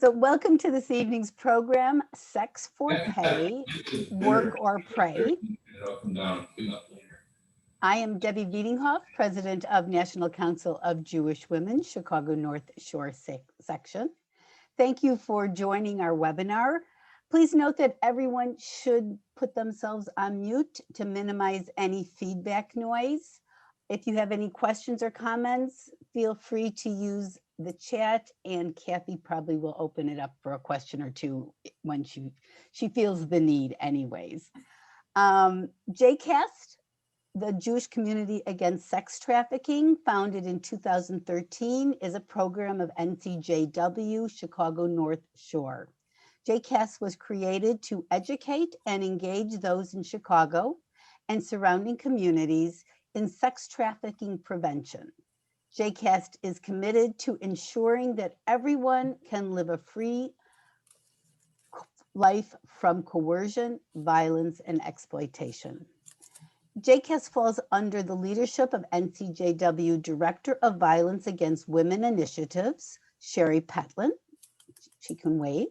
So welcome to this evening's program, Sex for Pay, Work or Pray. I am Debbie Wiedinghoff, President of National Council of Jewish Women, Chicago North Shore section. Thank you for joining our webinar. Please note that everyone should put themselves on mute to minimize any feedback noise. If you have any questions or comments, feel free to use the chat, and Kathy probably will open it up for a question or two when she feels the need anyways. JCAST, the Jewish Community Against Sex Trafficking, founded in 2013, is a program of NCJW, Chicago North Shore. JCAST was created to educate and engage those in Chicago and surrounding communities in sex trafficking prevention. JCAST is committed to ensuring that everyone can live a free life from coercion, violence, and exploitation. JCAST falls under the leadership of NCJW Director of Violence Against Women Initiatives, Sherry Petlin. She can wave.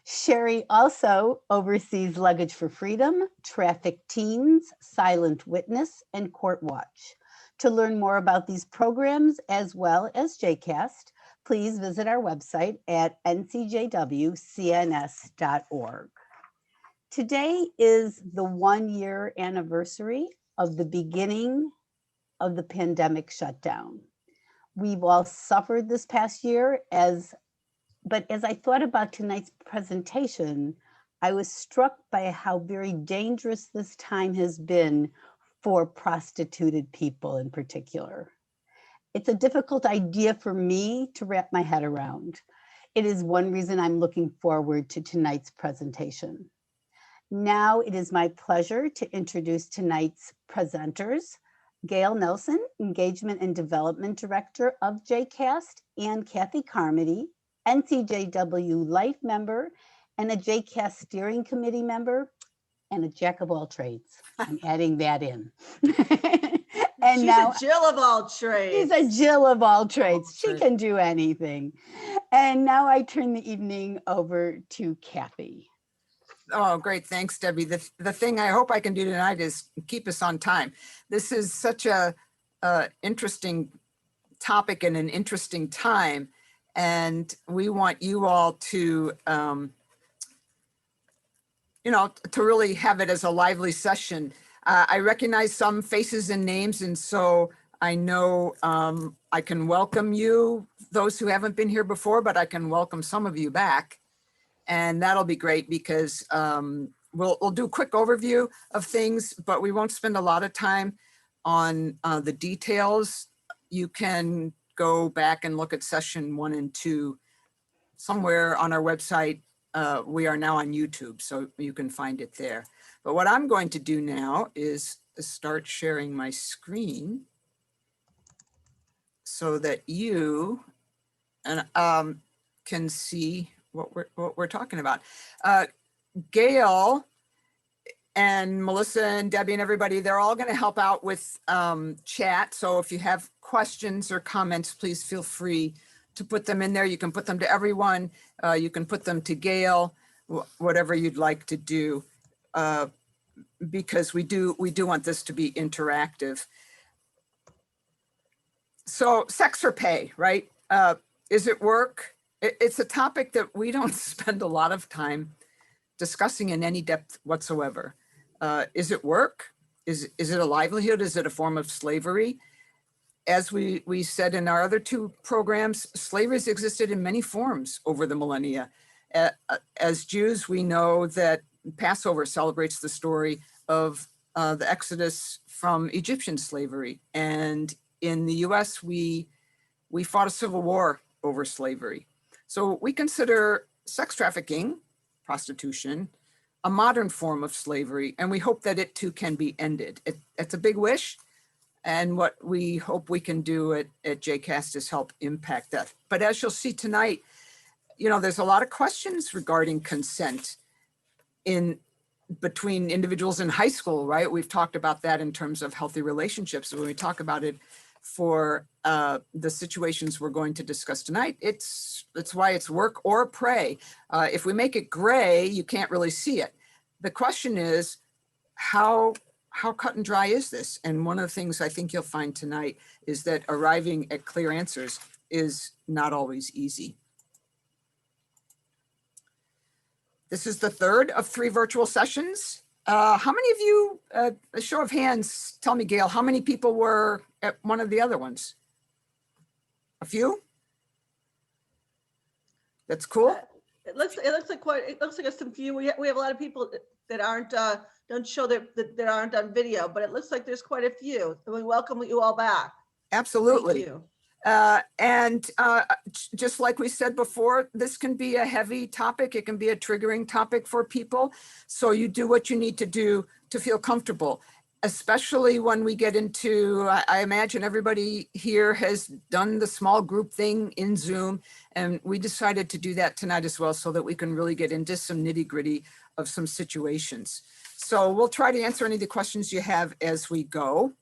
Sherry also oversees Luggage for Freedom, Trafficked Teens, Silent Witness, and Court Watch. To learn more about these programs as well as JCAST, please visit our website at ncjwcns.org. Today is the 1-year anniversary of the beginning of the pandemic shutdown. We've all suffered this past year, but as I thought about tonight's presentation, I was struck by how very dangerous this time has been for prostituted people in particular. It's a difficult idea for me to wrap my head around. It is one reason I'm looking forward to tonight's presentation. Now it is my pleasure to introduce tonight's presenters, Gail Nelson, Engagement and Development Director of JCAST, and Kathy Carmody, NCJW Life member and a JCAST Steering Committee member, and a jack of all trades. I'm adding that in. And she's now, a Jill of all trades. She's a Jill of all trades. She can do anything. And now I turn the evening over to Kathy. Oh, great. Thanks, Debbie. The thing I hope I can do tonight is keep us on time. This is such a interesting topic and an interesting time. And we want you all to, to really have it as a lively session. I recognize some faces and names, and so I know I can welcome you, those who haven't been here before, but I can welcome some of you back. And that'll be great because we'll do a quick overview of things, but we won't spend a lot of time on the details. You can go back and look at session 1 and 2 somewhere on our website. We are now on YouTube, so you can find it there. But what I'm going to do now is start sharing my screen so that you can see what we're talking about. Gail and Melissa and Debbie and everybody, they're all going to help out with chat. So if you have questions or comments, please feel free to put them in there. You can put them to everyone. You can put them to Gail, whatever you'd like to do, because we do want this to be interactive. So sex for pay, right? Is it work? It's a topic that we don't spend a lot of time discussing in any depth whatsoever. Is it work? Is it a livelihood? Is it a form of slavery? As we said in our other 2 programs, slavery has existed in many forms over the millennia. As Jews, we know that Passover celebrates the story of the Exodus from Egyptian slavery. And in the US, we fought a civil war over slavery. So we consider sex trafficking, prostitution, a modern form of slavery, and we hope that it too can be ended. It's a big wish, and what we hope we can do at JCAST is help impact that. But as you'll see tonight, there's a lot of questions regarding consent between individuals in high school, right? We've talked about that in terms of healthy relationships. When we talk about it for the situations we're going to discuss tonight. That's why it's work or pray. If we make it gray, you can't really see it. The question is, how cut and dry is this? And one of the things I think you'll find tonight is that arriving at clear answers is not always easy. This is the third of 3 virtual sessions. How many of you, a show of hands, tell me, Gail, how many people were at one of the other ones? A few? That's cool. It looks like a few. We have a lot of people that aren't don't show that aren't on video, but it looks like there's quite a few. And we welcome you all back. Absolutely. Thank you. And just like we said before, this can be a heavy topic. It can be a triggering topic for people. So you do what you need to do to feel comfortable, especially when we get into, I imagine everybody here has done the small group thing in Zoom, and we decided to do that tonight as well so that we can really get into some nitty-gritty of some situations. So we'll try to answer any of the questions you have as we go.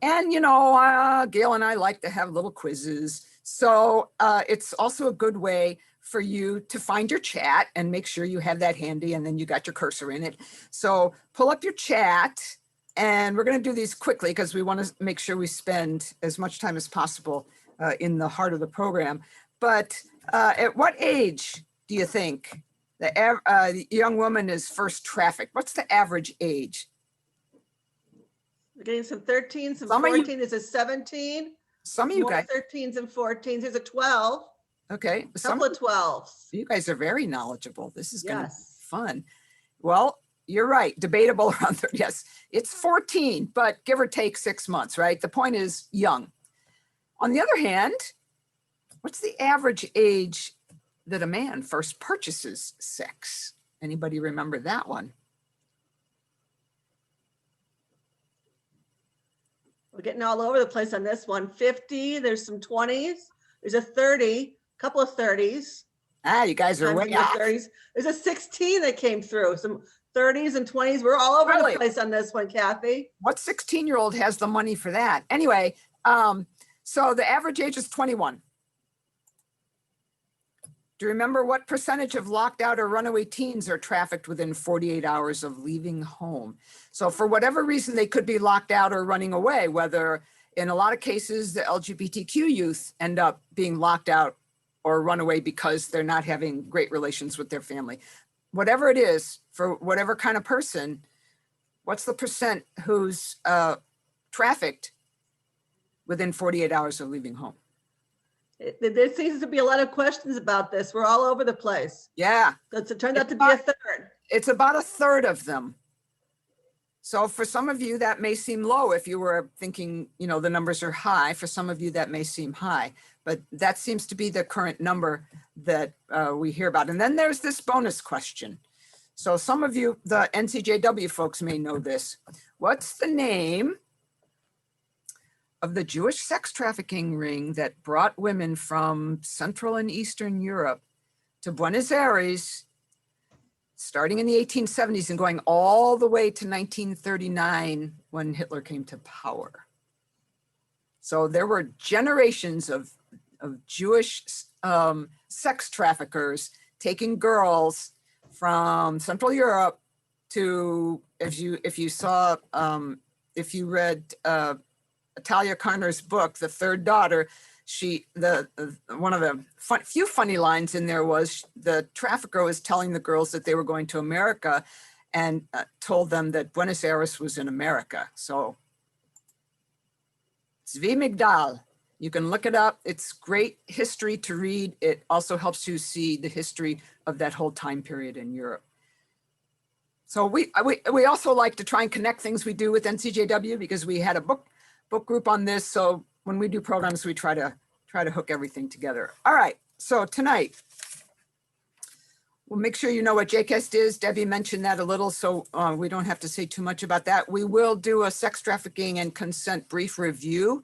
And, you know, Gail and I like to have little quizzes. So it's also a good way for you to find your chat and make sure you have that handy and then you got your cursor in it. So pull up your chat, and we're going to do these quickly because we want to make sure we spend as much time as possible in the heart of the program. But at what age do you think the young woman is first trafficked? What's the average age? We're getting some 13, some Some of 14. There's a 17. Some of you More guys. 13s and 14s. There's a 12. Okay. A couple of 12s. You guys are very knowledgeable. This is going to be Yes. fun. Well, you're right. Debatable around 30. Yes, it's 14, but give or take 6 months, right? The point is young. On the other hand, what's the average age that a man first purchases sex? Anybody remember that one? We're getting all over the place on this one. 50, there's some 20s, there's a 30, couple of 30s. Ah, you guys are way off. 30s. There's a 16 that came through, some 30s and 20s. We're all over Really? the place on this one, Kathy. What 16-year-old has the money for that? Anyway, so the average age is 21. Do you remember what percentage of locked out or runaway teens are trafficked within 48 hours of leaving home? So for whatever reason, they could be locked out or running away, whether in a lot of cases, the LGBTQ youth end up being locked out or run away because they're not having great relations with their family. Whatever it is, for whatever kind of person, what's the percent who's trafficked within 48 hours of leaving home? There seems to be a lot of questions about this. We're all over the place. Yeah. It turned out to be a third. It's about a third of them. So for some of you, that may seem low if you were thinking, you know, the numbers are high. For some of you, that may seem high, but that seems to be the current number that we hear about. And then there's this bonus question. So some of you, the NCJW folks, may know this. What's the name of the Jewish sex trafficking ring that brought women from Central and Eastern Europe to Buenos Aires, starting in the 1870s and going all the way to 1939 when Hitler came to power? So there were generations of Jewish sex traffickers taking girls from Central Europe to, if you read Italia Carner's book, The Third Daughter, one of the few funny lines in there was the trafficker was telling the girls that they were going to America and told them that Buenos Aires was in America. So Zvi Migdal, you can look it up. It's great history to read. It also helps you see the history of that whole time period in Europe. So we also like to try and connect things we do with NCJW because we had a book group on this. So when we do programs, we try to hook everything together. All right. So tonight, we'll make sure you know what JCAST is. Debbie mentioned that a little, so we don't have to say too much about that. We will do a sex trafficking and consent brief review,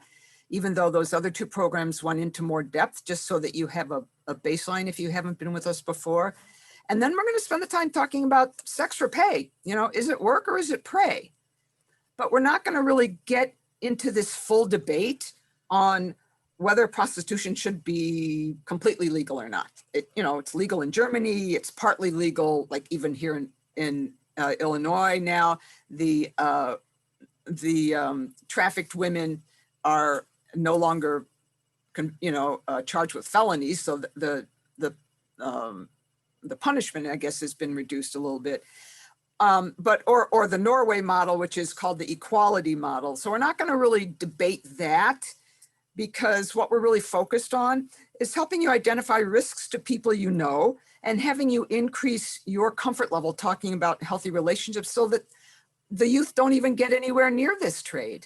even though those other 2 programs went into more depth, just so that you have a baseline if you haven't been with us before. And then we're going to spend the time talking about sex for pay. You know, is it work or is it prey? But we're not going to really get into this full debate on whether prostitution should be completely legal or not. It's legal in Germany. It's partly legal, like even here in Illinois now. The trafficked women are no longer, charged with felonies. So the punishment, I guess, has been reduced a little bit. But the Norway model, which is called the equality model. So we're not going to really debate that, because what we're really focused on is helping you identify risks to people you know and having you increase your comfort level talking about healthy relationships so that the youth don't even get anywhere near this trade.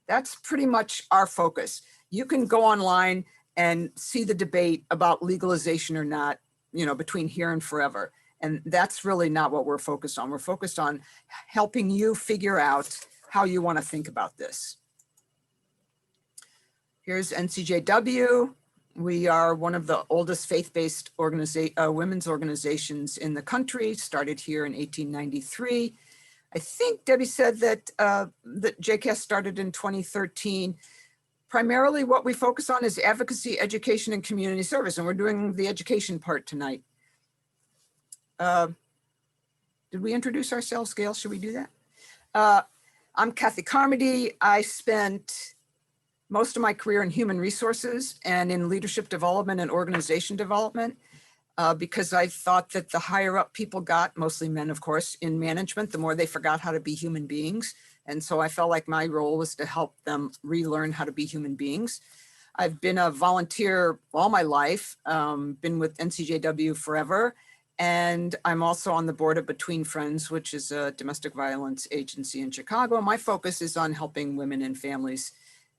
That's pretty much our focus. You can go online and see the debate about legalization or not, between here and forever. And that's really not what we're focused on. We're focused on helping you figure out how you want to think about this. Here's NCJW. We are one of the oldest faith-based women's organizations in the country, started here in 1893. I think Debbie said that JCAST started in 2013. Primarily what we focus on is advocacy, education, and community service, and we're doing the education part tonight. Did we introduce ourselves, Gail? Should we do that? I'm Kathy Carmody. I spent most of my career in human resources and in leadership development and organization development because I thought that the higher up people got, mostly men, of course, in management, the more they forgot how to be human beings. And so I felt like my role was to help them relearn how to be human beings. I've been a volunteer all my life, been with NCJW forever. And I'm also on the board of Between Friends, which is a domestic violence agency in Chicago. My focus is on helping women and families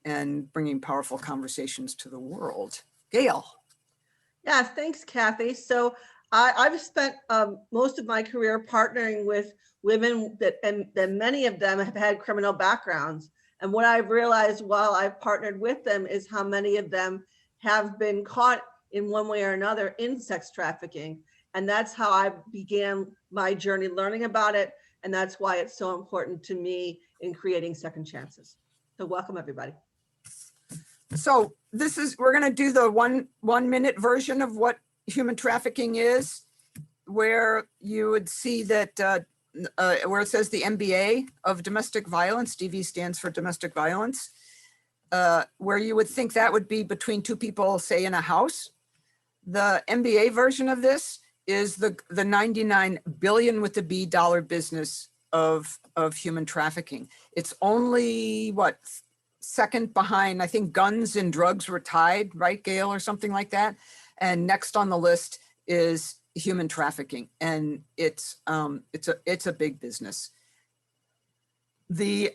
and bringing powerful conversations to the world. Gail. Yeah, thanks, Kathy. So I've spent most of my career partnering with women and many of them have had criminal backgrounds. And what I've realized while I've partnered with them is how many of them have been caught in one way or another in sex trafficking. And that's how I began my journey learning about it. And that's why it's so important to me in creating second chances. So welcome, everybody. So we're going to do the one minute version of what human trafficking is, where you would see that where it says the MBA of domestic violence, DV stands for domestic violence, where you would think that would be between two people, say in a house. The MBA version of this is the 99 billion with the B dollar business of human trafficking. It's only what, second behind, I think guns and drugs were tied, right, Gail, or something like that. And next on the list is human trafficking, and it's a big business. The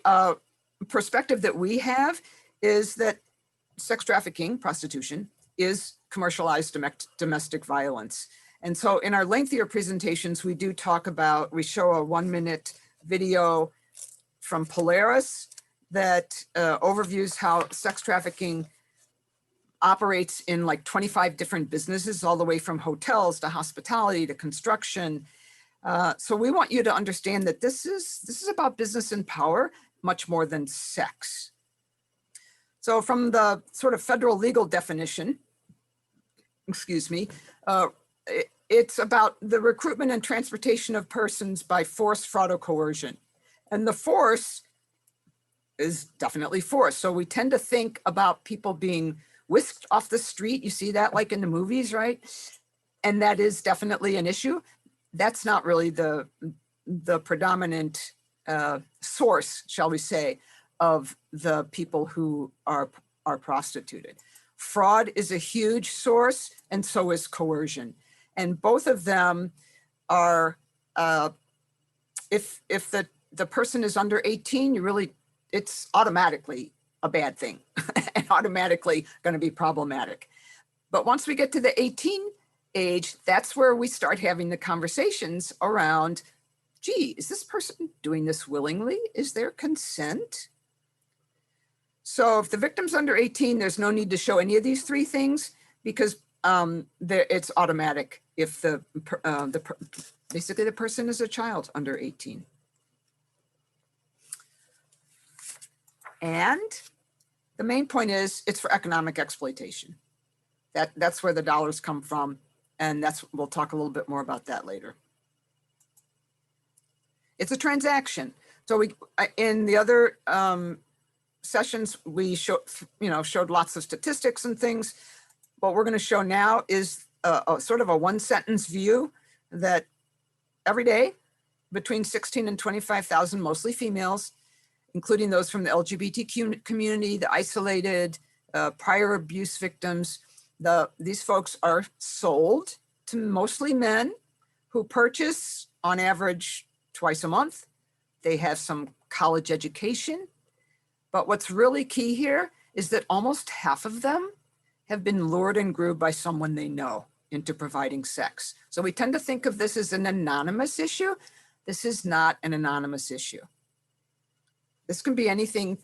perspective that we have is that sex trafficking, prostitution, is commercialized domestic violence. And so in our lengthier presentations, we do talk about, we show a 1 minute video from Polaris that overviews how sex trafficking operates in like 25 different businesses, all the way from hotels to hospitality to construction. So we want you to understand that this is about business and power, much more than sex. So from the sort of federal legal definition, excuse me, it's about the recruitment and transportation of persons by force, fraud, or coercion. And the force is definitely force. So we tend to think about people being whisked off the street. You see that like in the movies, right? And that is definitely an issue. That's not really the predominant source, shall we say, of the people who are prostituted. Fraud is a huge source, and so is coercion. And both of them are, if the person is under 18, it's automatically a bad thing and automatically going to be problematic. But once we get to the 18 age, that's where we start having the conversations around, gee, is this person doing this willingly? Is there consent? So if the victim's under 18, there's no need to show any of these three things because it's automatic if basically the person is a child under 18. And the main point is it's for economic exploitation. That's where the dollars come from. And we'll talk a little bit more about that later. It's a transaction. So in the other sessions, we showed lots of statistics and things. What we're going to show now is a sort of a one sentence view that every day between 16 and 25,000, mostly females, including those from the LGBTQ community, the isolated, prior abuse victims, these folks are sold to mostly men who purchase on average twice a month. They have some college education. But what's really key here is that almost half of them have been lured and groomed by someone they know into providing sex. So we tend to think of this as an anonymous issue. This is not an anonymous issue. This can be anything,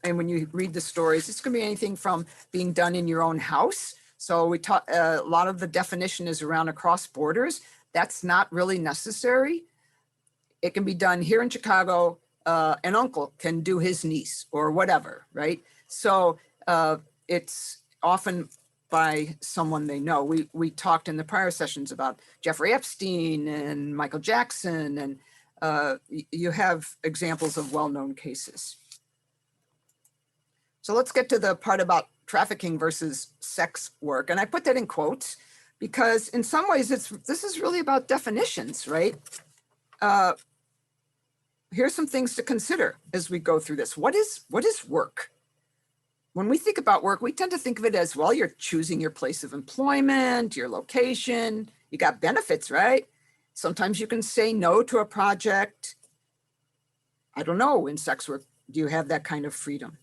and when you read the stories, this can be anything from being done in your own house. So we talk, a lot of the definition is around across borders. That's not really necessary. It can be done here in Chicago. An uncle can do his niece or whatever, right? So it's often by someone they know. We talked in the prior sessions about Jeffrey Epstein and Michael Jackson, and you have examples of well-known cases. So let's get to the part about trafficking versus sex work. And I put that in quotes because in some ways this is really about definitions, right? Here's some things to consider as we go through this. What is work? When we think about work, we tend to think of it as, well, you're choosing your place of employment, your location, you got benefits, right? Sometimes you can say no to a project. I don't know, in sex work, do you have that kind of freedom?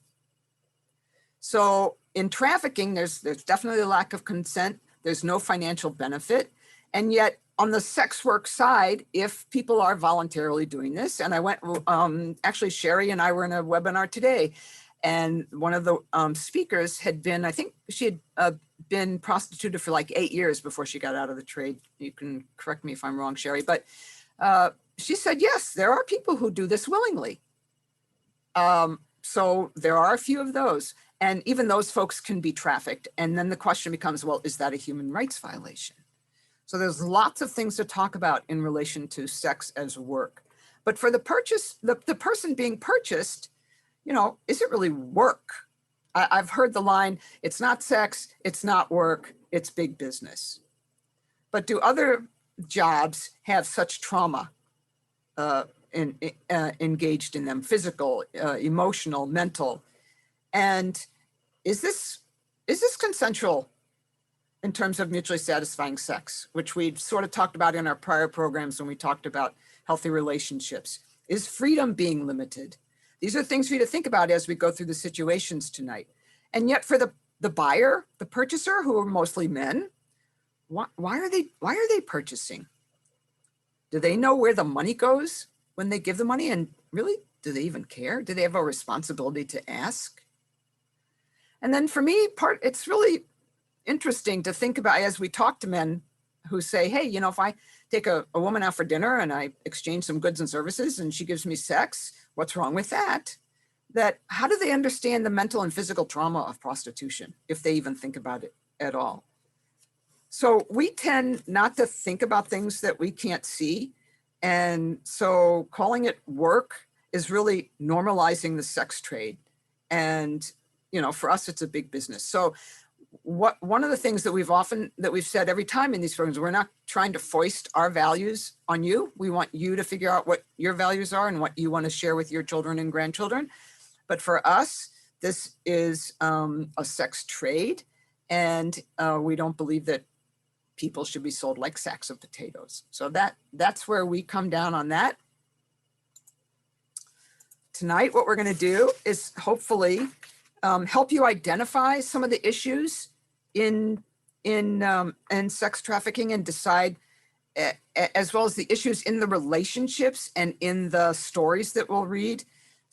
So in trafficking, there's definitely a lack of consent. There's no financial benefit. And yet on the sex work side, if people are voluntarily doing this, and I went, actually Sherry and I were in a webinar today, and one of the speakers had been, I think she had been prostituted for like 8 years before she got out of the trade. You can correct me if I'm wrong, Sherry, but she said, yes, there are people who do this willingly. So there are a few of those. And even those folks can be trafficked. And then the question becomes, well, is that a human rights violation? So there's lots of things to talk about in relation to sex as work. But for the purchase, the person being purchased, you know, is it really work? I've heard the line, it's not sex, it's not work, it's big business. But do other jobs have such trauma engaged in them, physical, emotional, mental? And is this consensual in terms of mutually satisfying sex, which we've sort of talked about in our prior programs when we talked about healthy relationships? Is freedom being limited? These are things for you to think about as we go through the situations tonight. And yet for the buyer, the purchaser, who are mostly men, why are they purchasing? Do they know where the money goes when they give the money? And really, do they even care? Do they have a responsibility to ask? And then for me, it's really interesting to think about as we talk to men who say, hey, you know, if I take a woman out for dinner and I exchange some goods and services and she gives me sex, what's wrong with that? How do they understand the mental and physical trauma of prostitution, if they even think about it at all? So we tend not to think about things that we can't see. And so calling it work is really normalizing the sex trade. And, you know, for us, it's a big business. So one of the things that we've said every time in these programs, we're not trying to foist our values on you. We want you to figure out what your values are and what you want to share with your children and grandchildren. But for us, this is a sex trade, and we don't believe that people should be sold like sacks of potatoes. So that's where we come down on that. Tonight, what we're going to do is hopefully help you identify some of the issues in sex trafficking and decide, as well as the issues in the relationships and in the stories that we'll read,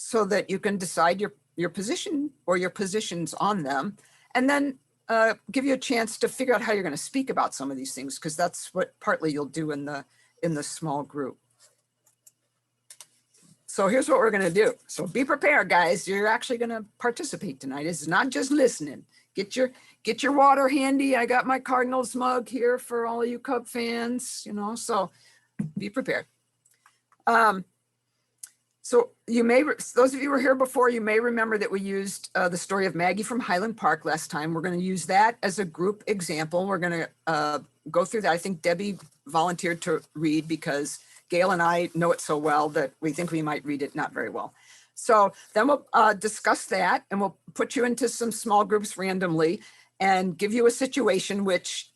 so that you can decide your position or your positions on them, and then give you a chance to figure out how you're going to speak about some of these things, because that's what partly you'll do in the small group. So here's what we're going to do. So be prepared, guys. You're actually going to participate tonight. It's not just listening. Get your water handy. I got my Cardinals mug here for all of you Cub fans, you know, so be prepared. So those of you who were here before, you may remember that we used the story of Maggie from Highland Park last time. We're going to use that as a group example. We're going to go through that. I think Debbie volunteered to read because Gail and I know it so well that we think we might read it not very well. So then we'll discuss that, and we'll put you into some small groups randomly and give you a situation which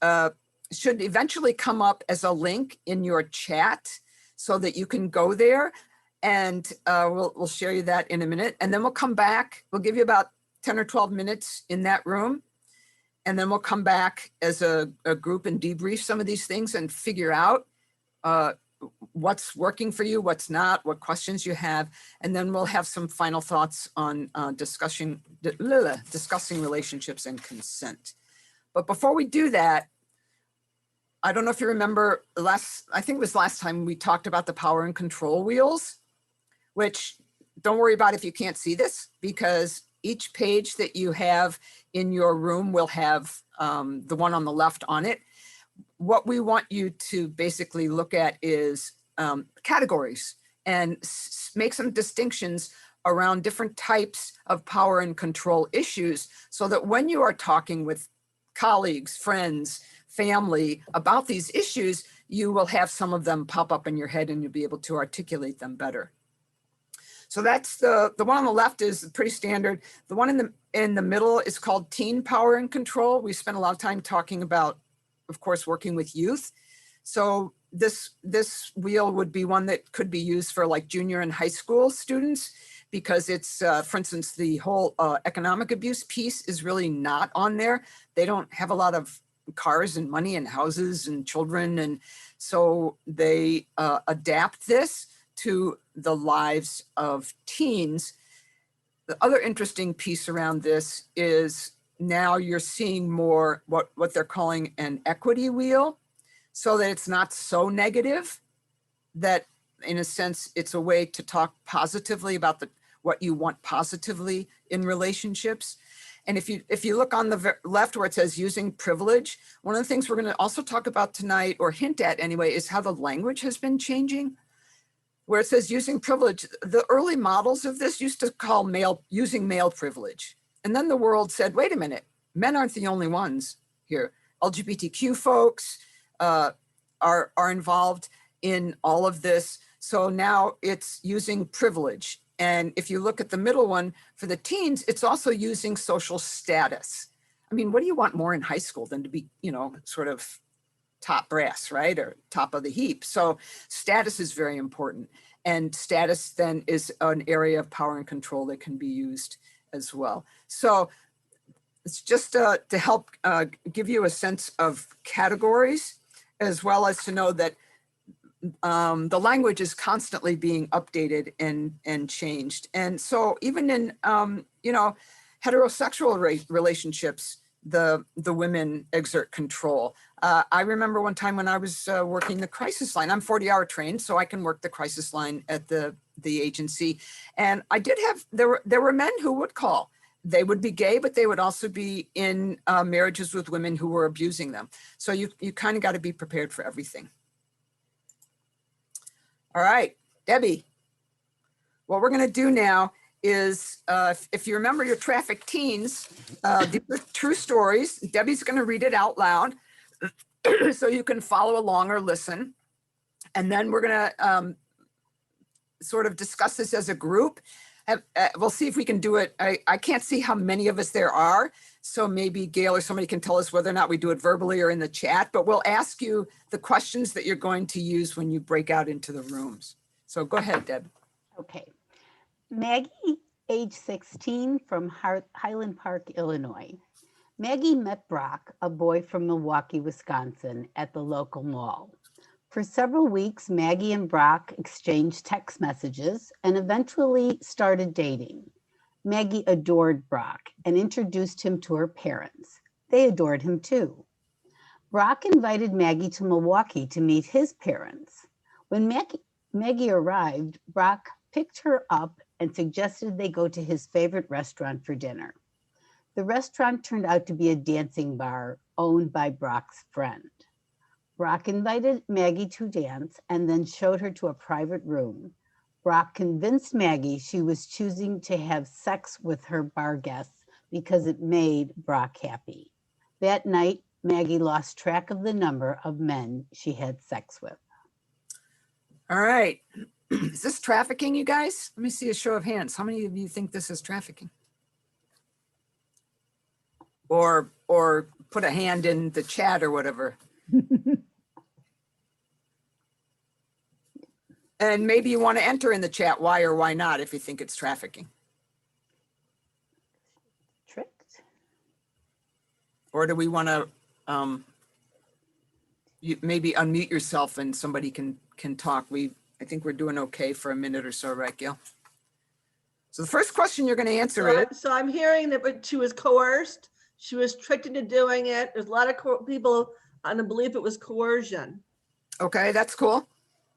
should eventually come up as a link in your chat so that you can go there. And we'll share you that in a minute. And then we'll come back. We'll give you about 10 or 12 minutes in that room. And then we'll come back as a group and debrief some of these things and figure out what's working for you, what's not, what questions you have. And then we'll have some final thoughts on discussing relationships and consent. But before we do that, I don't know if you remember I think it was last time we talked about the power and control wheels, which don't worry about if you can't see this, because each page that you have in your room will have the one on the left on it. What we want you to basically look at is categories and make some distinctions around different types of power and control issues so that when you are talking with colleagues, friends, family about these issues, you will have some of them pop up in your head and you'll be able to articulate them better. So that's the one on the left is pretty standard. The one in the middle is called teen power and control. We spent a lot of time talking about, of course, working with youth. So this wheel would be one that could be used for like junior and high school students because it's, for instance, the whole economic abuse piece is really not on there. They don't have a lot of cars and money and houses and children. And so they adapt this to the lives of teens. The other interesting piece around this is now you're seeing more what they're calling an equity wheel, so that it's not so negative, that in a sense, it's a way to talk positively about what you want positively in relationships. And if you look on the left where it says using privilege, one of the things we're going to also talk about tonight, or hint at anyway, is how the language has been changing. Where it says using privilege, the early models of this used to call using male privilege. And then the world said, wait a minute, men aren't the only ones here. LGBTQ folks are involved in all of this. So now it's using privilege. And if you look at the middle one for the teens, it's also using social status. I mean, what do you want more in high school than to be, sort of top brass, right? Or top of the heap. So status is very important. And status then is an area of power and control that can be used as well. So it's just to help give you a sense of categories, as well as to know that the language is constantly being updated and changed. And so even in, heterosexual relationships, the women exert control. I remember one time when I was working the crisis line. I'm 40-hour trained, so I can work the crisis line at the agency. And I did have, there were men who would call. They would be gay, but they would also be in marriages with women who were abusing them. So you kind of got to be prepared for everything. All right, Debbie, what we're going to do now is, if you remember your trafficked teens, these are true stories. Debbie's going to read it out loud so you can follow along or listen. And then we're going to sort of discuss this as a group. We'll see if we can do it. I can't see how many of us there are. So maybe Gail or somebody can tell us whether or not we do it verbally or in the chat, but we'll ask you the questions that you're going to use when you break out into the rooms. So go ahead, Deb. Okay. Maggie, age 16, from Highland Park, Illinois. Maggie met Brock, a boy from Milwaukee, Wisconsin, at the local mall. For several weeks, Maggie and Brock exchanged text messages and eventually started dating. Maggie adored Brock and introduced him to her parents. They adored him too. Brock invited Maggie to Milwaukee to meet his parents. When Maggie arrived, Brock picked her up and suggested they go to his favorite restaurant for dinner. The restaurant turned out to be a dancing bar owned by Brock's friend. Brock invited Maggie to dance and then showed her to a private room. Brock convinced Maggie she was choosing to have sex with her bar guests because it made Brock happy. That night, Maggie lost track of the number of men she had sex with. All right. Is this trafficking, you guys? Let me see a show of hands. How many of you think this is trafficking? Or put a hand in the chat or whatever. And maybe you want to enter in the chat why or why not if you think it's trafficking. Tricked? Or do we want to you maybe unmute yourself and somebody can talk? I think we're doing okay for a minute or so, right, Gail? So the first question you're going to answer is. So I'm hearing that she was coerced. She was tricked into doing it. There's a lot of people on the belief it was coercion. Okay, that's cool.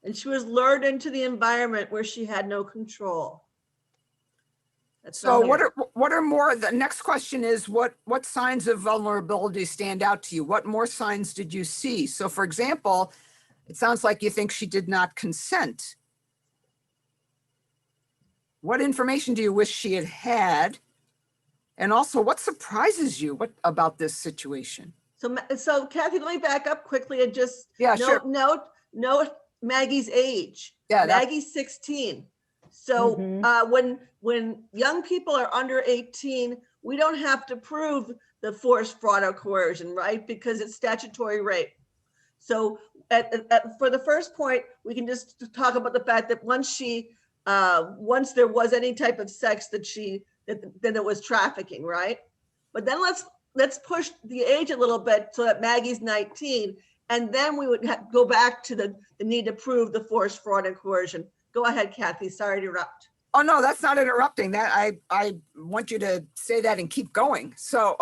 And she was lured into the environment where she had no control. So what are more, the next question is what signs of vulnerability stand out to you? What more signs did you see? So for example, it sounds like you think she did not consent. What information do you wish she had had? And also what surprises you about this situation? So Kathy, let me back up quickly and just sure. note Maggie's age. Yeah, Maggie's 16. So when young people are under 18, we don't have to prove the force, fraud, or coercion, right? Because it's statutory rape. So for the first point, we can just talk about the fact that once there was any type of sex then it was trafficking, right? But then let's push the age a little bit so that Maggie's 19, and then we would go back to the need to prove the force, fraud, and coercion. Go ahead, Kathy. Sorry to interrupt. Oh, no, that's not interrupting. That I want you to say that and keep going. So,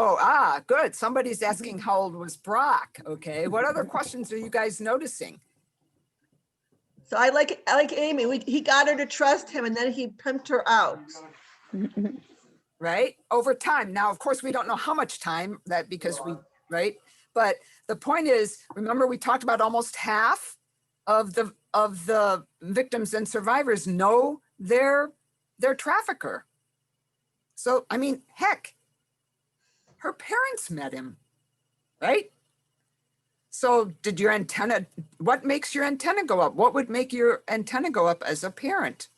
good. Somebody's asking how old was Brock. Okay. What other questions are you guys noticing? So I like Amy. He got her to trust him, and then he pimped her out. Right? Over time. Now, of course, we don't know how much time right? But the point is, remember we talked about almost half of the victims and survivors know their trafficker. So, I mean, heck, her parents met him, right? So did your antenna, what makes your antenna go up? What would make your antenna go up as a parent?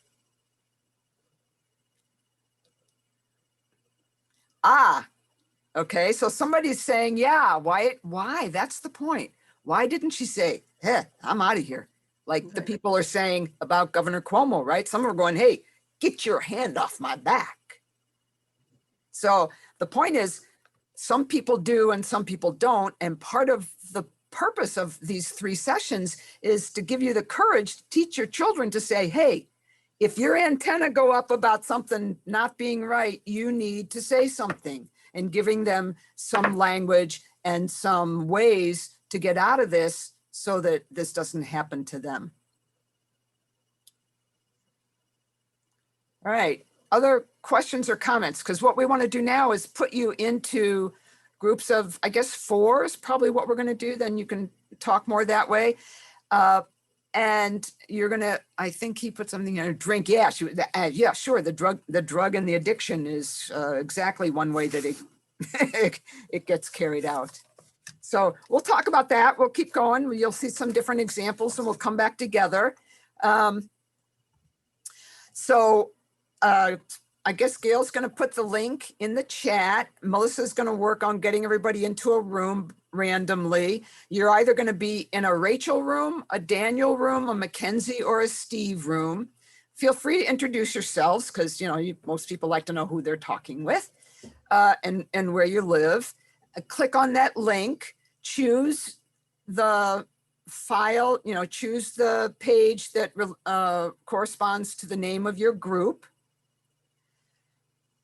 Okay, so somebody's saying, yeah, why? That's the point. Why didn't she say, I'm out of here? Like the people are saying about Governor Cuomo, right? Some are going, hey, get your hand off my back. So the point is, some people do and some people don't. And part of the purpose of these 3 sessions is to give you the courage to teach your children to say, hey, if your antenna go up about something not being right, you need to say something, and giving them some language and some ways to get out of this so that this doesn't happen to them. All right, other questions or comments? Because what we want to do now is put you into groups of, I guess 4 is probably what we're going to do. Then you can talk more that way. And you're going to, I think he put something in a drink. Yeah, yeah, sure. The drug and the addiction is exactly one way that it gets carried out. So we'll talk about that. We'll keep going. You'll see some different examples and we'll come back together. I guess Gail's going to put the link in the chat. Melissa's going to work on getting everybody into a room randomly. You're either going to be in a Rachel room, a Daniel room, a Mackenzie, or a Steve room. Feel free to introduce yourselves because, most people like to know who they're talking with and where you live. Click on that link, choose the file, choose the page that corresponds to the name of your group.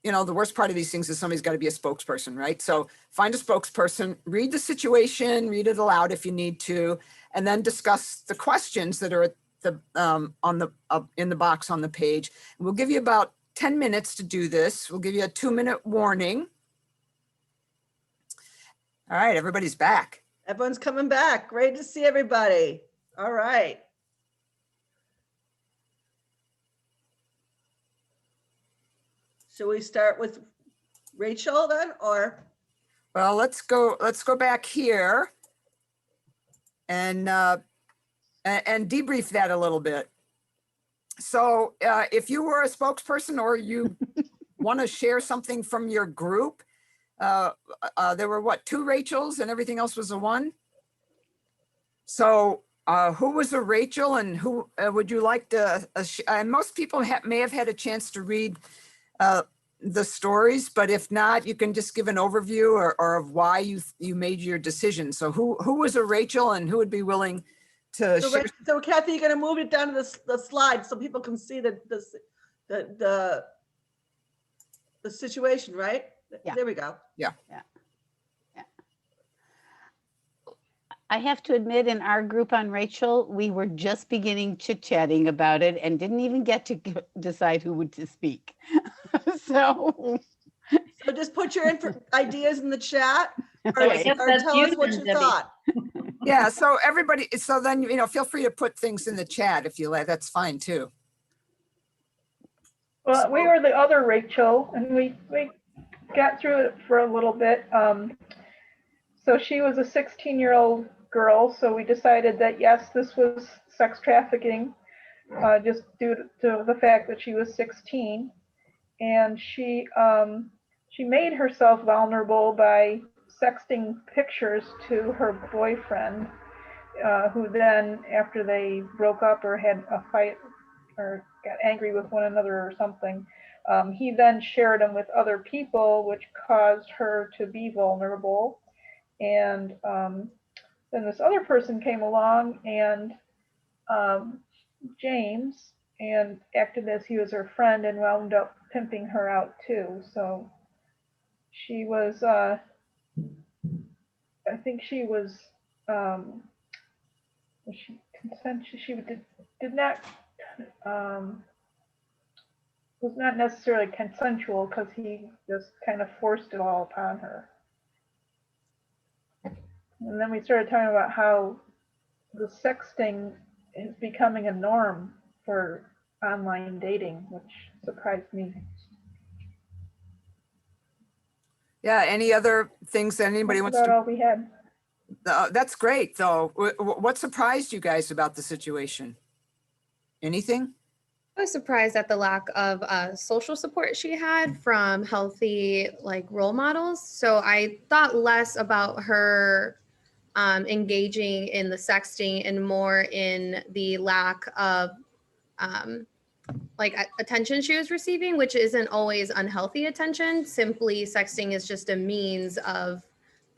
The worst part of these things is somebody's got to be a spokesperson, right? So find a spokesperson, read the situation, read it aloud if you need to, and then discuss the questions that are the in the box on the page. We'll give you about 10 minutes to do this. We'll give you a 2-minute warning. All right, everybody's back. Everyone's coming back. Great to see everybody. All right. Shall we start with Rachel then, or? Well, let's go back here and debrief that a little bit. So if you were a spokesperson or you want to share something from your group, there were what, 2 Rachels and everything else was a 1? So who was a Rachel, and who would you like to, and most people may have had a chance to read the stories, but if not, you can just give an overview or of why you made your decision. So who was a Rachel, and who would be willing to share? So Kathy, you're going to move it down to the slide so people can see the situation, right? Yeah. There we go. I have to admit, in our group on Rachel, we were just beginning chit-chatting about it and didn't even get to decide who would to speak. So just put your ideas in the chat, or, Okay. or tell us what you thought. Yeah, so everybody, so then, feel free to put things in the chat if you like. That's fine too. Well, we were the other Rachel, and we got through it for a little bit. So she was a 16-year-old girl, so we decided that yes, this was sex trafficking, just due to the fact that she was 16, and she made herself vulnerable by sexting pictures to her boyfriend, who then, after they broke up or had a fight or got angry with one another or something, he then shared them with other people, which caused her to be vulnerable. And then this other person came along, and James, and acted as he was her friend and wound up pimping her out too. So she was, I think she was, she did not, was not necessarily consensual, because he just kind of forced it all upon her. And then we started talking about how the sexting is becoming a norm for online dating, which surprised me. Yeah, any other things that anybody That's wants about to? all we had. That's great, though. What surprised you guys about the situation? Anything? I was surprised at the lack of social support she had from healthy role models. So I thought less about her engaging in the sexting and more in the lack of attention she was receiving, which isn't always unhealthy attention. Simply sexting is just a means of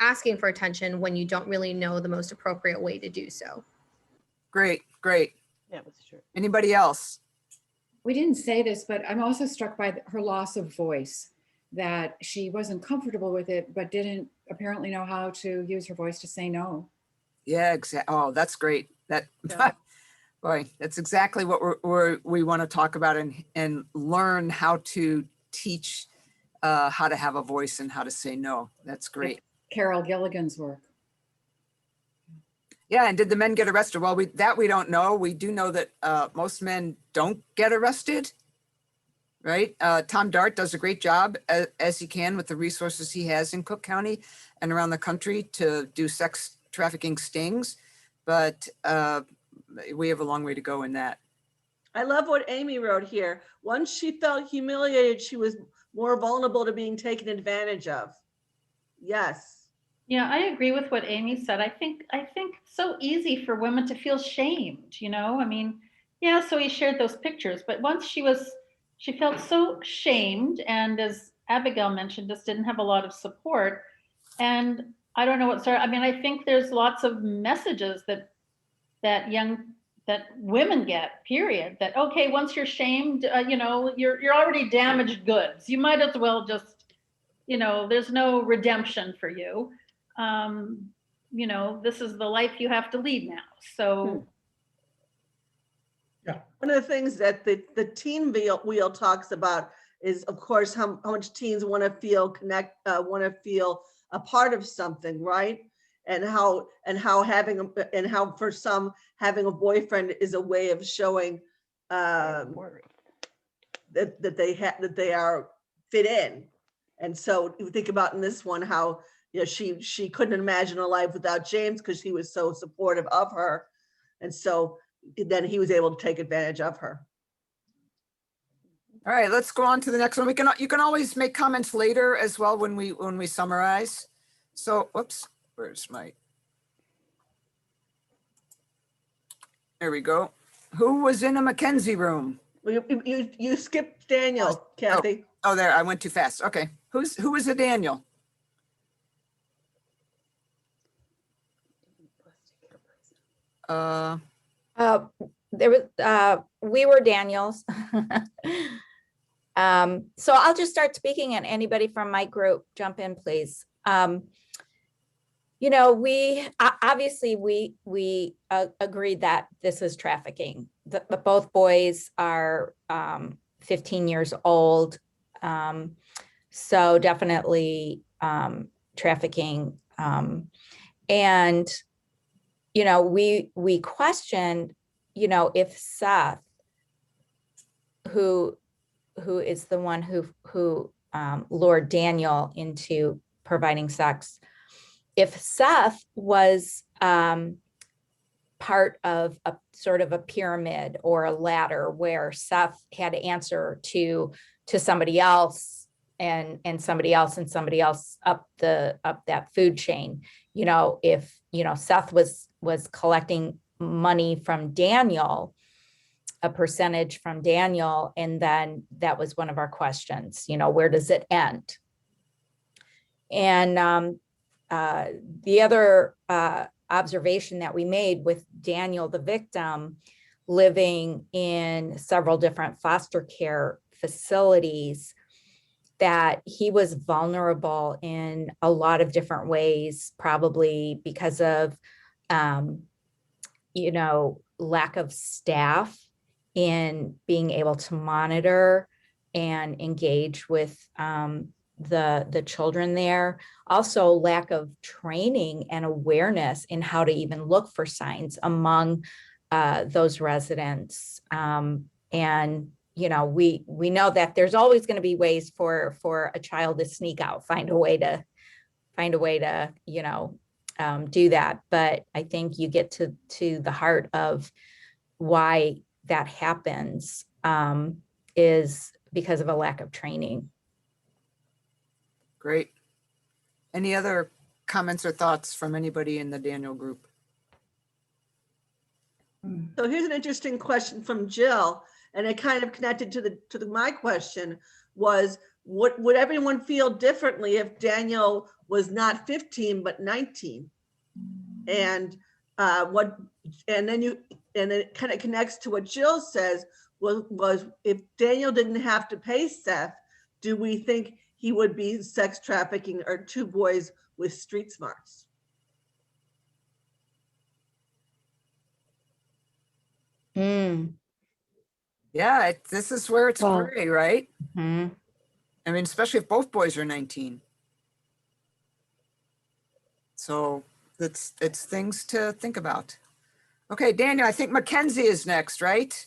asking for attention when you don't really know the most appropriate way to do so. Great. that was true. Anybody else? We didn't say this, but I'm also struck by her loss of voice, that she wasn't comfortable with it, but didn't apparently know how to use her voice to say no. Yeah, exactly. Oh, that's great. That, Yeah. boy, that's exactly what we want to talk about and learn how to teach how to have a voice and how to say no. That's great. Carol Gilligan's work. Yeah, and did the men get arrested? Well, we don't know. We do know that most men don't get arrested, right? Tom Dart does a great job as he can with the resources he has in Cook County and around the country to do sex trafficking stings, but we have a long way to go in that. I love what Amy wrote here. Once she felt humiliated, she was more vulnerable to being taken advantage of. Yes. Yeah, I agree with what Amy said. I think it's so easy for women to feel shamed, I mean, yeah, so he shared those pictures, but once she felt so shamed, and as Abigail mentioned, just didn't have a lot of support. And I don't know what sort, I mean, I think there's lots of messages that women get, period, that, okay, once you're shamed, you're already damaged goods. You might as well just, there's no redemption for you. This is the life you have to lead now. So One of the things that the teen wheel talks about is, of course, how much teens want to feel want to feel a part of something, right? And how for some having a boyfriend is a way of showing that they are fit in. And so you think about in this one how, you know, she couldn't imagine a life without James because he was so supportive of her, and so then he was able to take advantage of her. All right, let's go on to the next one. You can always make comments later as well when we summarize. So, whoops, where's my? There we go. Who was in a Mackenzie room? You skipped Daniel, Kathy. Oh, there, I went too fast. Okay, who was a Daniel? There was we were Daniels. So I'll just start speaking, and anybody from my group jump in, please. You know, we obviously we agreed that this is trafficking. Both boys are 15 years old, so definitely trafficking. And you know, we questioned, you know, if Seth, who is the one who lured Daniel into providing sex, if Seth was part of a sort of a pyramid or a ladder where Seth had to answer to somebody else and somebody else and somebody else up that food chain. You know, if, you know, Seth was collecting money from Daniel, a percentage from Daniel, and then that was one of our questions, you know, where does it end? And the other observation that we made with Daniel, the victim, living in several different foster care facilities, that he was vulnerable in a lot of different ways, probably because of, you know, lack of staff in being able to monitor and engage with the children there. Also, lack of training and awareness in how to even look for signs among those residents. And you know, we know that there's always going to be ways for a child to sneak out, find a way to, you know, do that. But I think you get to the heart of why that happens is because of a lack of training. Great. Any other comments or thoughts from anybody in the Daniel group? So here's an interesting question from Jill, and it kind of connected to my question was, what would everyone feel differently if Daniel was not 15 but 19? And and it kind of connects to what Jill says was if Daniel didn't have to pay Seth, do we think he would be sex trafficking or two boys with street smarts? Yeah, this is where it's gray, right? Mm-hmm. I mean, especially if both boys are 19. So it's things to think about. Okay, Daniel, I think Mackenzie is next, right?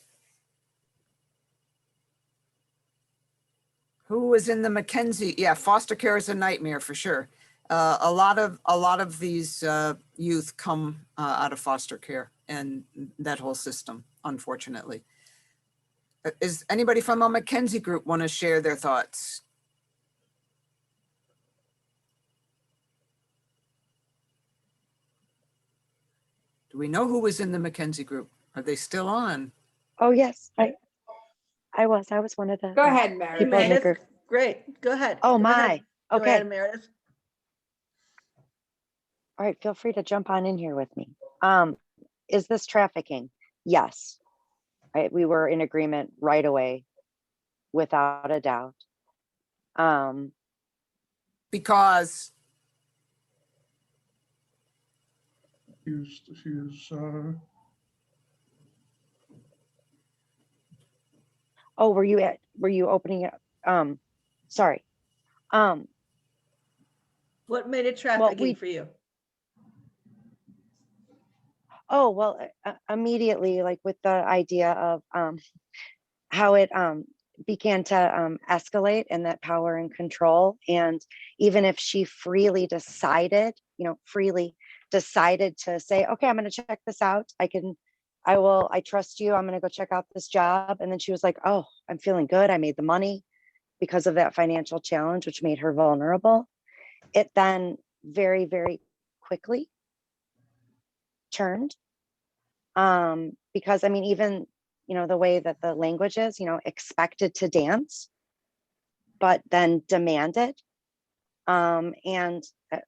Who was in the Mackenzie? Yeah, foster care is a nightmare for sure. A lot of these youth come out of foster care and that whole system, unfortunately. Is anybody from a Mackenzie group want to share their thoughts? Do we know who was in the Mackenzie group? Are they still on? Oh, yes, I was one of the. Go ahead, people in the Meredith. group. Great, go ahead. Oh, Go my. ahead, Okay. Joanna Meredith. All right. Feel free to jump on in here with me. Is this trafficking? Yes. Right. We were in agreement right away, without a doubt. Because He's Oh, were you opening it? Sorry. What made it trafficking we- for you? Oh, well, immediately, like with the idea of how it began to escalate, and that power and control. And even if she freely decided, to say, okay, I'm going to check this out. I trust you. I'm going to go check out this job. And then she was like, oh, I'm feeling good. I made the money because of that financial challenge, which made her vulnerable. It then very, very quickly turned. Because I mean, even, the way that the language is, expected to dance, but then demanded. And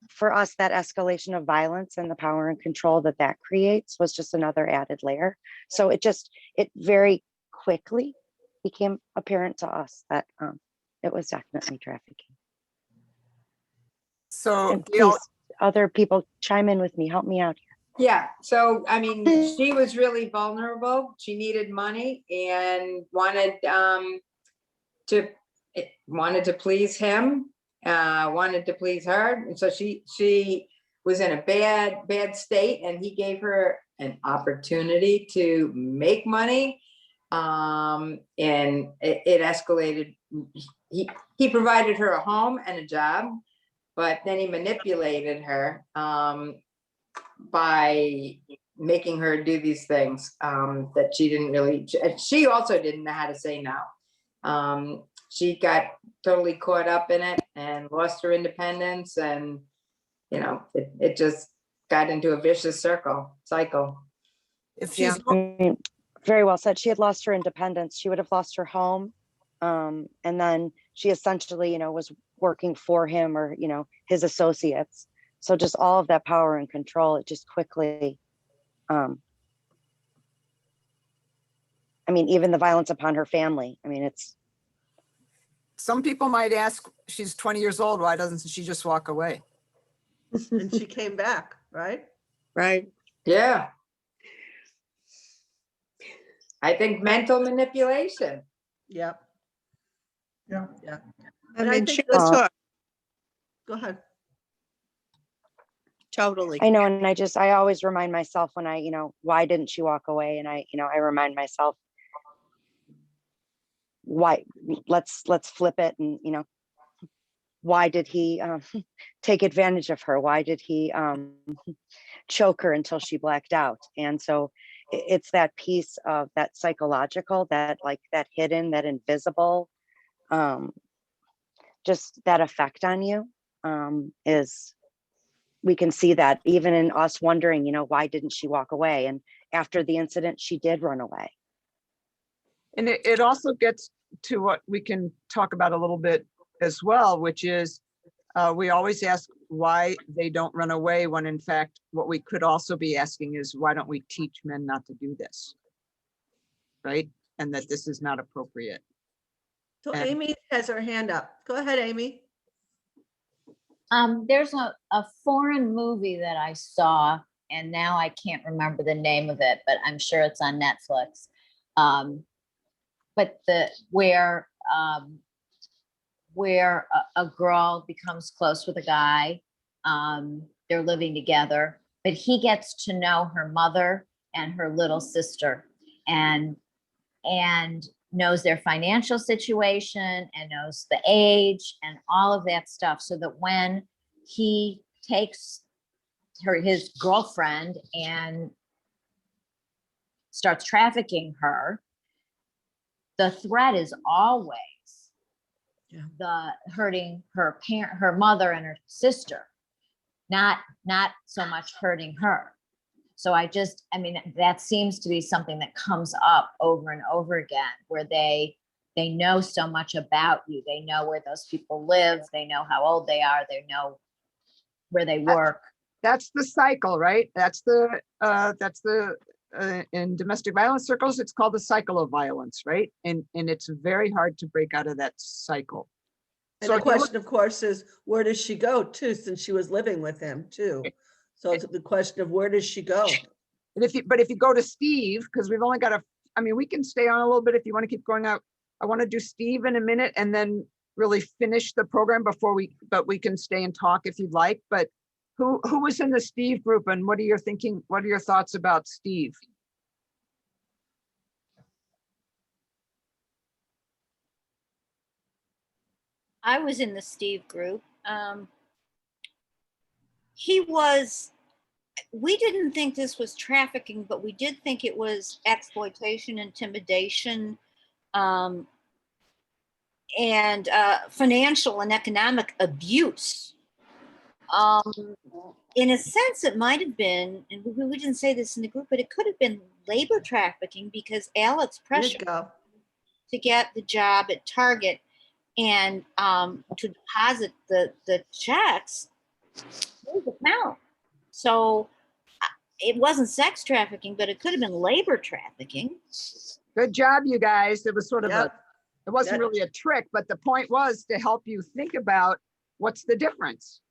for us, that escalation of violence and the power and control that creates was just another added layer. So it very quickly became apparent to us that it was definitely trafficking. So And Gail, please, other people chime in with me, help me out here. Yeah, so I mean, she was really vulnerable. She needed money and wanted to please him, wanted to please her. And so she was in a bad state, and he gave her an opportunity to make money. And it escalated. He provided her a home and a job, but then he manipulated her by making her do these things that she didn't really, she also didn't know how to say no. She got totally caught up in it and lost her independence, and it just got into a vicious cycle. if she's I mean, very well said. She had lost her independence. She would have lost her home. And then she essentially, was working for him or, his associates. So just all of that power and control, it just quickly, I mean, even the violence upon her family. I mean, it's. some people might ask, she's 20 years old, why doesn't she just walk away? And she came back, right? Right. Yeah. I think mental manipulation. Yep. Yeah. Yeah. I And I mean, think she was hooked. Go ahead. Totally. I know, and I always remind myself when why didn't she walk away? And I remind myself, why? Let's flip it, and why did he take advantage of her? Why did he choke her until she blacked out? And so it's that piece of that psychological, that hidden, that invisible, just that effect on you is. We can see that even in us wondering, why didn't she walk away? And after the incident, she did run away. And it also gets to what we can talk about a little bit as well, which is we always ask why they don't run away, when in fact, what we could also be asking is, why don't we teach men not to do this? Right? And that this is not appropriate. So And- Amy has her hand up. Go ahead, Amy. There's a foreign movie that I saw, and now I can't remember the name of it, but I'm sure it's on Netflix. But where a girl becomes close with a guy, they're living together, but he gets to know her mother and her little sister, and knows their financial situation and knows the age and all of that stuff, so that when he takes his girlfriend and starts trafficking her, the threat is always the hurting her mother and her sister, not so much hurting her. So that seems to be something that comes up over and over again, where they know so much about you. They know where those people live. They know how old they are. They know where they work. That's the cycle, right? That's the in domestic violence circles, it's called the cycle of violence, right? And it's very hard to break out of that cycle. And the question, of course, is where does she go too, since she was living with him too? So it's the question of where does she go? But if you go to Steve, because we've only got we can stay on a little bit if you want to keep going out. I want to do Steve in a minute and then really finish the program but we can stay and talk if you'd like. But who was in the Steve group and what are your thoughts about Steve? I was in the Steve group. We didn't think this was trafficking, but we did think it was exploitation, intimidation, and financial and economic abuse. In a sense, it might have been, and we didn't say this in the group, but it could have been labor trafficking because Alex pressured to get the job at Target and to deposit the checks his account. So it wasn't sex trafficking, but it could have been labor trafficking. Good job, you guys. It was sort of it wasn't really a trick, but the point was to help you think about what's the difference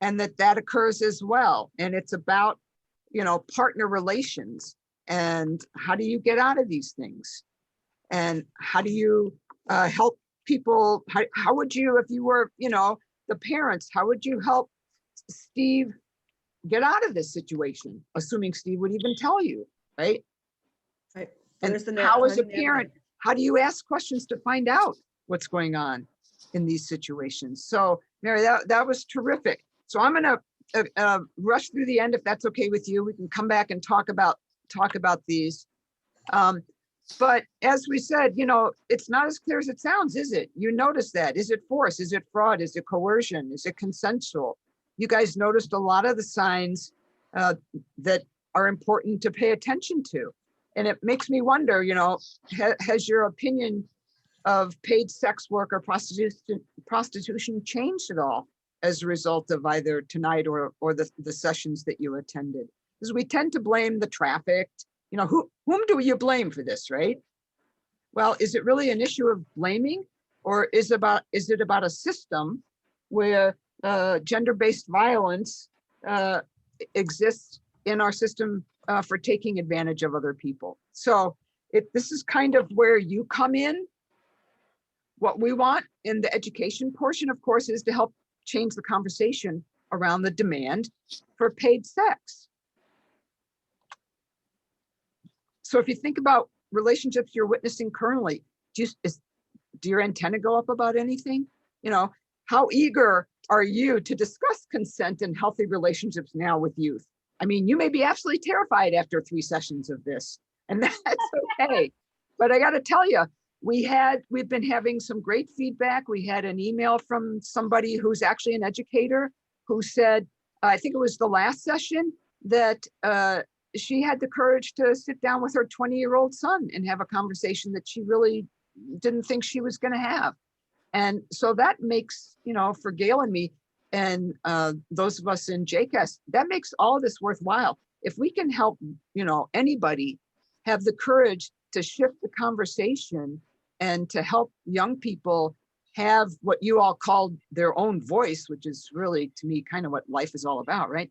and that occurs as well. And it's about, partner relations and how do you get out of these things? And how do you help people? How would you, if you were, the parents, how would you help Steve get out of this situation? Assuming Steve would even tell you, right? Right. And how as a parent, how do you ask questions to find out what's going on in these situations? So Mary, that was terrific. So I'm gonna rush through the end if that's okay with you. We can come back and talk about these. But as we said, it's not as clear as it sounds, is it? You notice that. Is it force? Is it fraud? Is it coercion? Is it consensual? You guys noticed a lot of the signs that are important to pay attention to. And it makes me wonder, has your opinion of paid sex work or prostitution changed at all as a result of either tonight or the sessions that you attended? Because we tend to blame the trafficked. Whom do you blame for this, right? Well, is it really an issue of blaming, or is it about a system where gender-based violence exists in our system for taking advantage of other people? So this is kind of where you come in. What we want in the education portion, of course, is to help change the conversation around the demand for paid sex. So if you think about relationships you're witnessing currently, do your antenna go up about anything? How eager are you to discuss consent and healthy relationships now with youth? I mean, you may be absolutely terrified after 3 sessions of this, and that's okay. But I got to tell you, we've been having some great feedback. We had an email from somebody who's actually an educator who said, I think it was the last session, that she had the courage to sit down with her 20-year-old son and have a conversation that she really didn't think she was going to have. And so that makes, for Gail and me and those of us in JCAST, that makes all of this worthwhile. If we can help, anybody have the courage to shift the conversation and to help young people have what you all called their own voice, which is really, to me, kind of what life is all about, right?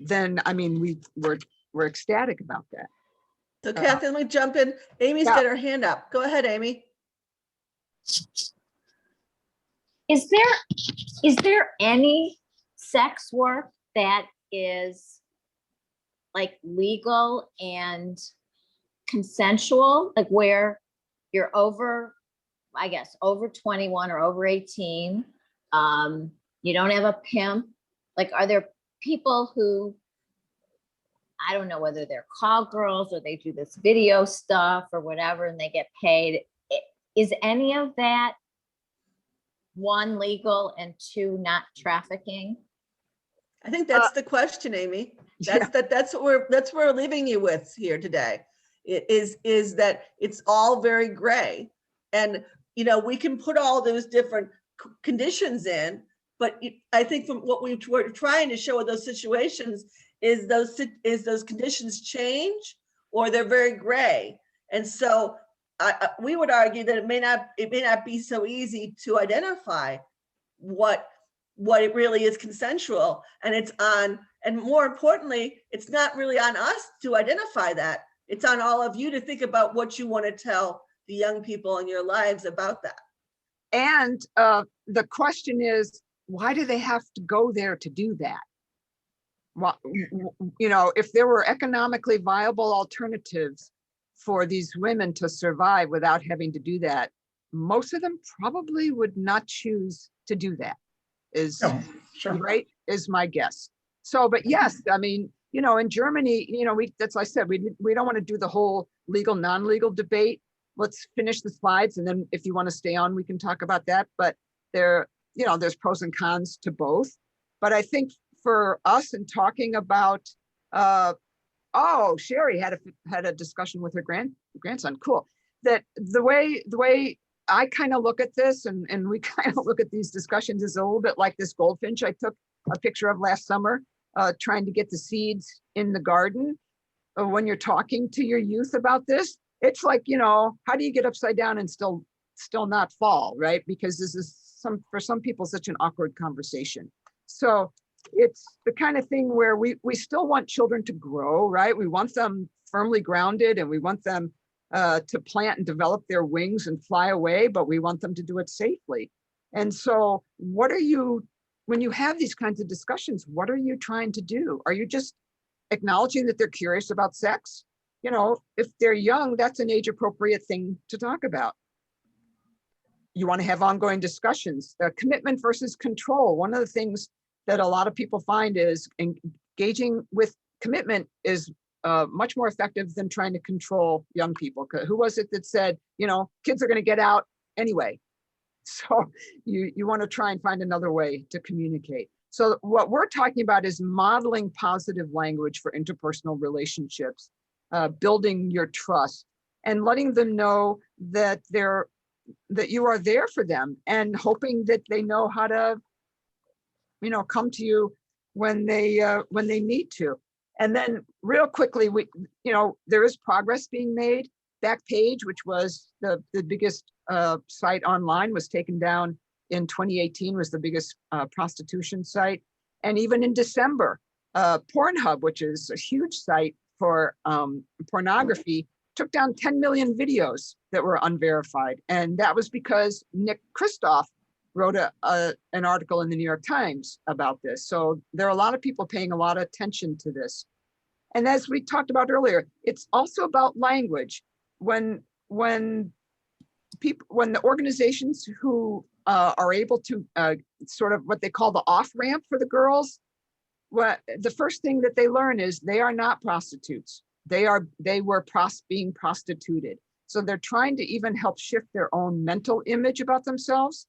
Then, I mean, we're ecstatic about that. So Kathy, let me jump in. Amy's got her hand up. Go ahead, Amy. Is there any sex work that is like legal and consensual, like where you're over 21 or over 18, you don't have a pimp? Like, are there people who, I don't know whether they're call girls or they do this video stuff or whatever, and they get paid? Is any of that, 1, legal, and 2, not trafficking? I think that's the question, Amy. That's what we're leaving you with here today. Is that it's all very gray, and we can put all those different conditions in, but I think from what we're trying to show with those situations is those conditions change or they're very gray. And so we would argue that it may not be so easy to identify what it really is consensual, and more importantly, it's not really on us to identify that. It's on all of you to think about what you want to tell the young people in your lives about that. And the question is, why do they have to go there to do that? Well, you know, if there were economically viable alternatives for these women to survive without having to do that, most of them probably would not choose to do that, is right, is my guess. So, but yes, I mean, you know, in Germany, you know, that's I said, we don't want to do the whole legal, non-legal debate. Let's finish the slides, and then if you want to stay on, we can talk about that. But there, you know, there's pros and cons to both. But I think for us in talking about, oh, Sherry had a discussion with her grandson. Cool. That the way I kind of look at this, and we kind of look at these discussions is a little bit like this goldfinch I took a picture of last summer, trying to get the seeds in the garden. When you're talking to your youth about this, it's like, you know, how do you get upside down and still not fall, right? Because this is for some people such an awkward conversation. So it's the kind of thing where we still want children to grow, right? We want them firmly grounded, and we want them to plant and develop their wings and fly away, but we want them to do it safely. And so what are you, when you have these kinds of discussions, what are you trying to do? Are you just acknowledging that they're curious about sex? You know, if they're young, that's an age appropriate thing to talk about. You want to have ongoing discussions. Commitment versus control. One of the things that a lot of people find is engaging with commitment is much more effective than trying to control young people. Who was it that said, you know, kids are going to get out anyway? So you want to try and find another way to communicate. So what we're talking about is modeling positive language for interpersonal relationships, building your trust, and letting them know that you are there for them, and hoping that they know how to, you know, come to you when they need to. And then real quickly, you know, there is progress being made. Backpage, which was the biggest site online, was taken down in 2018, was the biggest prostitution site. And even in December, Pornhub, which is a huge site for pornography, took down 10 million videos that were unverified. And that was because Nick Kristof wrote an article in the New York Times about this. So there are a lot of people paying a lot of attention to this. And as we talked about earlier, it's also about language. When the organizations who are able to sort of what they call the off-ramp for the girls, the first thing that they learn is they are not prostitutes. They were being prostituted. So they're trying to even help shift their own mental image about themselves.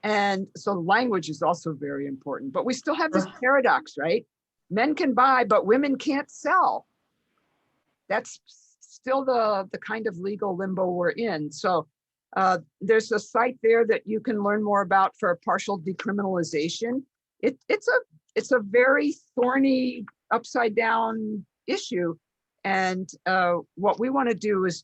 And so language is also very important. But we still have this paradox, right? Men can buy, but women can't sell. That's still the kind of legal limbo we're in. So there's a site there that you can learn more about for partial decriminalization. It's a very thorny, upside down issue. And what we want to do is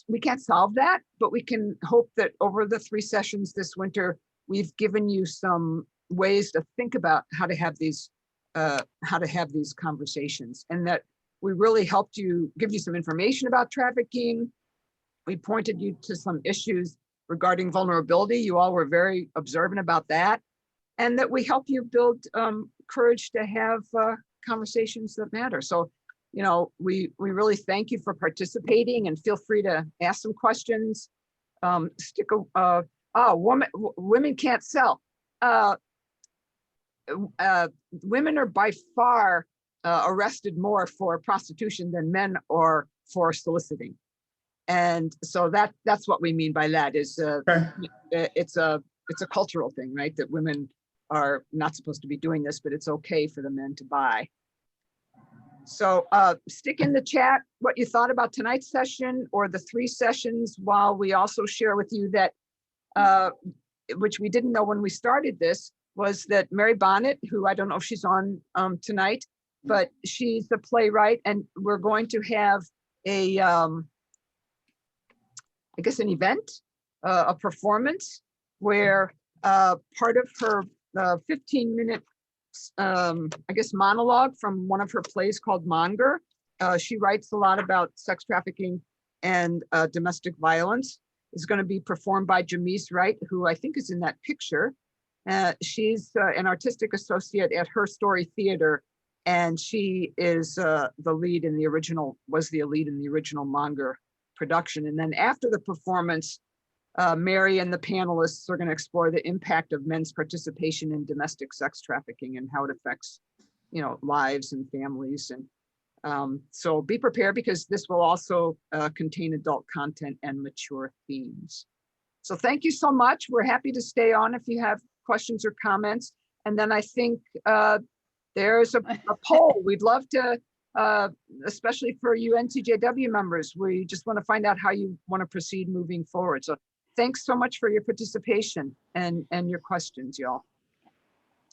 we can't solve that, but we can hope that over the 3 sessions this winter, we've given you some ways to think about how to have these conversations, and that we really helped give you some information about trafficking. We pointed you to some issues regarding vulnerability. You all were very observant about that, and that we help you build courage to have conversations that matter. So, you know, we really thank you for participating, and feel free to ask some questions. Women can't sell. Women are by far arrested more for prostitution than men are for soliciting. And so that's what we mean by that is it's a cultural thing, right? That women are not supposed to be doing this, but it's okay for the men to buy. So stick in the chat what you thought about tonight's session or the 3 sessions, while we also share with you that, which we didn't know when we started this, was that Mary Bonnet, who I don't know if she's on tonight, but she's the playwright, and we're going to have I guess an event, a performance, where part of her 15-minute I guess monologue from one of her plays called Monger. She writes a lot about sex trafficking and domestic violence is going to be performed by Jamise Wright, who I think is in that picture. She's an artistic associate at Her Story Theater, and she is the lead in the original, was the lead in the original Monger production. And then after the performance, Mary and the panelists are going to explore the impact of men's participation in domestic sex trafficking and how it affects, lives and families. And so be prepared, because this will also contain adult content and mature themes. So thank you so much. We're happy to stay on if you have questions or comments. And then I think there's a poll. We'd love to, especially for you NCJW members, we just want to find out how you want to proceed moving forward. So thanks so much for your participation and your questions, y'all.